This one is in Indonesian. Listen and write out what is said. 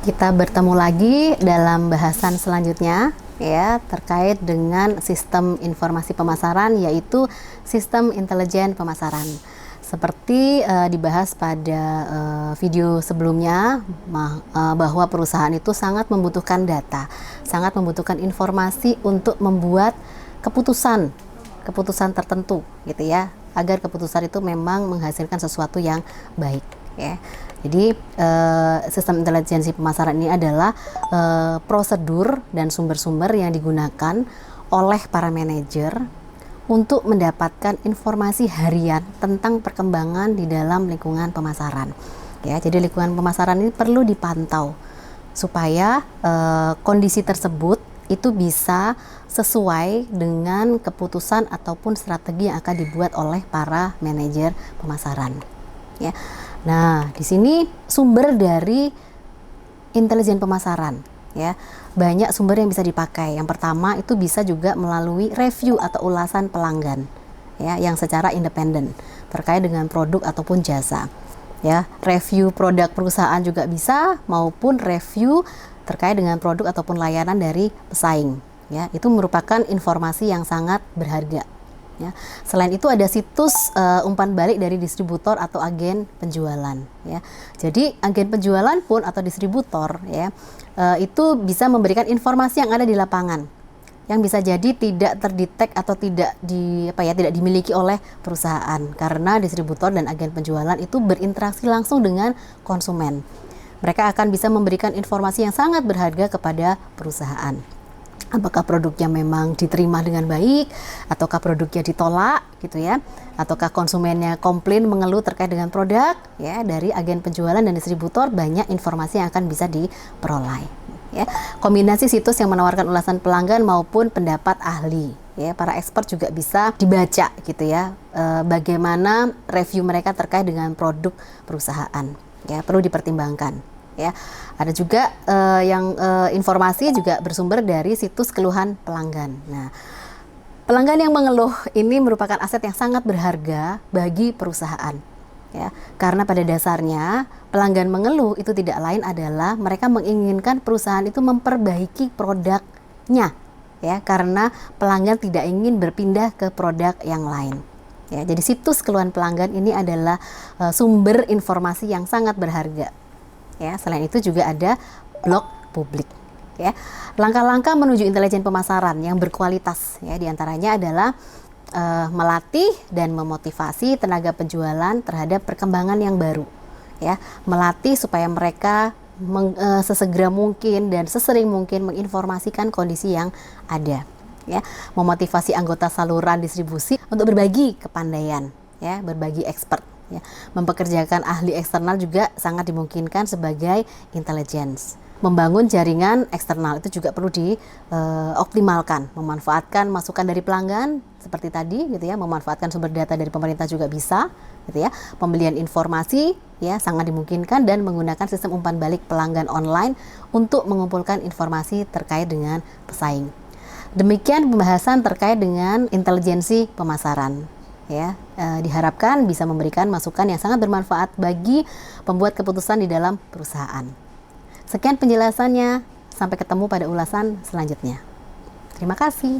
Kita bertemu lagi dalam bahasan selanjutnya ya, terkait dengan sistem informasi pemasaran, yaitu sistem intelijen pemasaran. Seperti dibahas pada video sebelumnya, bahwa perusahaan itu sangat membutuhkan data, sangat membutuhkan informasi untuk membuat keputusan tertentu gitu ya, agar keputusan itu memang menghasilkan sesuatu yang baik ya. Jadi sistem intelijensi pemasaran ini adalah prosedur dan sumber-sumber yang digunakan oleh para manajer untuk mendapatkan informasi harian tentang perkembangan di dalam lingkungan pemasaran. Ya, jadi lingkungan pemasaran ini perlu dipantau supaya kondisi tersebut itu bisa sesuai dengan keputusan ataupun strategi yang akan dibuat oleh para manajer pemasaran. Ya. Nah, di sini sumber dari intelijen pemasaran ya. Banyak sumber yang bisa dipakai. Yang pertama itu bisa juga melalui review atau ulasan pelanggan ya, yang secara independen terkait dengan produk ataupun jasa. Ya, review produk perusahaan juga bisa, maupun review terkait dengan produk ataupun layanan dari pesaing. Ya, itu merupakan informasi yang sangat berharga. Ya. Selain itu ada situs umpan balik dari distributor atau agen penjualan. Ya. Jadi agen penjualan pun atau distributor ya, itu bisa memberikan informasi yang ada di lapangan, yang bisa jadi tidak terdetek atau tidak dimiliki oleh perusahaan, karena distributor dan agen penjualan itu berinteraksi langsung dengan konsumen. Mereka akan bisa memberikan informasi yang sangat berharga kepada perusahaan. Apakah produknya memang diterima dengan baik, ataukah produknya ditolak gitu ya, ataukah konsumennya komplain mengeluh terkait dengan produk ya. Dari agen penjualan dan distributor banyak informasi yang akan bisa diperoleh ya. Kombinasi situs yang menawarkan ulasan pelanggan maupun pendapat ahli ya, para expert juga bisa dibaca gitu ya, bagaimana review mereka terkait dengan produk perusahaan ya, perlu dipertimbangkan. Ya, ada juga informasi juga bersumber dari situs keluhan pelanggan. Nah, pelanggan yang mengeluh ini merupakan aset yang sangat berharga bagi perusahaan. Ya, karena pada dasarnya pelanggan mengeluh itu tidak lain adalah mereka menginginkan perusahaan itu memperbaiki produknya, ya, karena pelanggan tidak ingin berpindah ke produk yang lain. Ya, jadi situs keluhan pelanggan ini adalah sumber informasi yang sangat berharga. Ya, selain itu juga ada blog publik. Ya, langkah-langkah menuju intelijen pemasaran yang berkualitas ya, diantaranya adalah melatih dan memotivasi tenaga penjualan terhadap perkembangan yang baru. Ya, melatih supaya mereka sesegera mungkin dan sesering mungkin menginformasikan kondisi yang ada. Ya, memotivasi anggota saluran distribusi untuk berbagi kepandaian, ya, berbagi expert. Ya, mempekerjakan ahli eksternal juga sangat dimungkinkan sebagai intelligence. Membangun jaringan eksternal itu juga perlu dioptimalkan, memanfaatkan masukan dari pelanggan seperti tadi gitu ya, memanfaatkan sumber data dari pemerintah juga bisa gitu ya. Pembelian informasi ya sangat dimungkinkan, dan menggunakan sistem umpan balik pelanggan online untuk mengumpulkan informasi terkait dengan pesaing. Demikian pembahasan terkait dengan intelijensi pemasaran. Ya, diharapkan bisa memberikan masukan yang sangat bermanfaat bagi pembuat keputusan di dalam perusahaan. Sekian penjelasannya, sampai ketemu pada ulasan selanjutnya. Terima kasih.